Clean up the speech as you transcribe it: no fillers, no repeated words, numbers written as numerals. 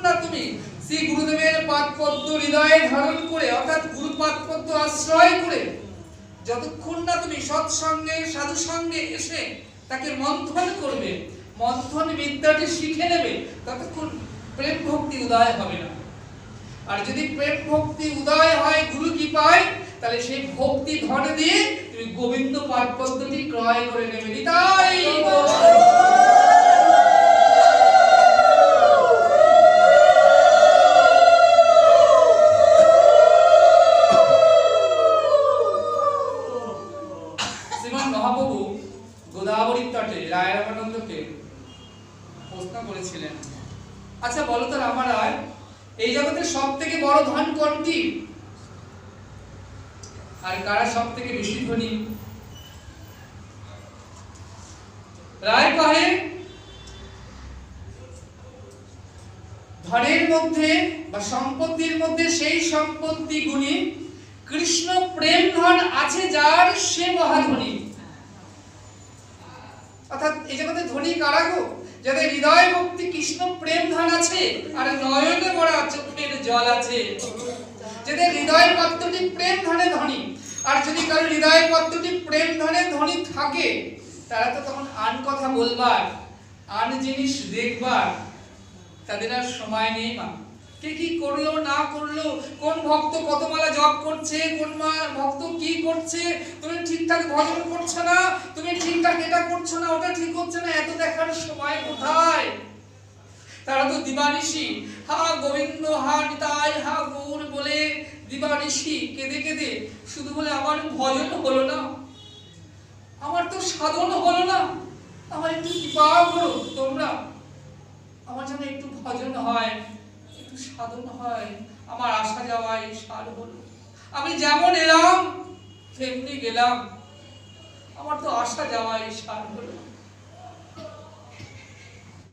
না তুমি শ্রী গুরুদেবের পাদপদ্ম হৃদয়ে ধারণ করে অর্থাৎ গুরু পাদপদ্ম আশ্রয় করে যতক্ষণ না তুমি সৎসঙ্গে সাধু সঙ্গে এসে তাকে মন্থন করবে, মন্থন বিদ্যাটি শিখে নেবে, ততক্ষণ প্রেম ভক্তি উদয় হবে না। আর যদি প্রেম ভক্তি উদয় হয় গুরু কৃপায়, তাহলে সেই ভক্তি ধন দিয়ে তুমি গোবিন্দ পাদপদ্মটি ক্রয় করে নেবে। নিতাই শ্রীমান মহাপ্রভু গোদাবরীর তটে রায় রামানন্দকে প্রশ্ন করেছিলেন, আচ্ছা বলো তো রামারায়, এই জগতের সব থেকে বড় ধন কোনটি, আর কারা সব থেকে বেশি ধনী? রায় কহে, ধনের মধ্যে বা সম্পত্তির মধ্যে সেই সম্পত্তি গুণী কৃষ্ণ প্রেম ধন আছে যার, সে মহাধনী। অর্থাৎ এই জগতে ধনী কারা গো? যাদের হৃদয় ভক্তি কৃষ্ণ প্রেম ধন আছে আর নয়নে ভরা চোখের জল আছে, যাদের হৃদয় পদ্মটি প্রেম ধনে ধনী। আর যদি কারো হৃদয় পদ্মটি প্রেম ধনে ধনী থাকে, তারা তো তখন আন কথা বলবার, আন জিনিস দেখবার তাদের আর সময় নেই। মা কে কি করলো না করলো, কোন ভক্ত কত মালা জপ করছে, কোন ভক্ত কি করছে, তুমি ঠিকঠাক ভজন করছো না, তুমি ঠিকঠাক এটা করছো না, ওটা ঠিক হচ্ছে না, এত দেখার সময় কোথায়? তারা তো দিবানিশি হা গোবিন্দ হা নিতাই হা গৌর বলে দিবানিশি কেঁদে কেঁদে শুধু বলে আমার ভজন হলো না, আমার তো সাধন হলো না, আমার একটু কৃপা করো তোমরা, আমার যেন একটু ভজন হয়, একটু সাধন হয়, আমার আসা যাওয়াই সার হলো। আমি যেমন এলাম তেমনি গেলাম, আমার তো আসা যাওয়াই সার হলো।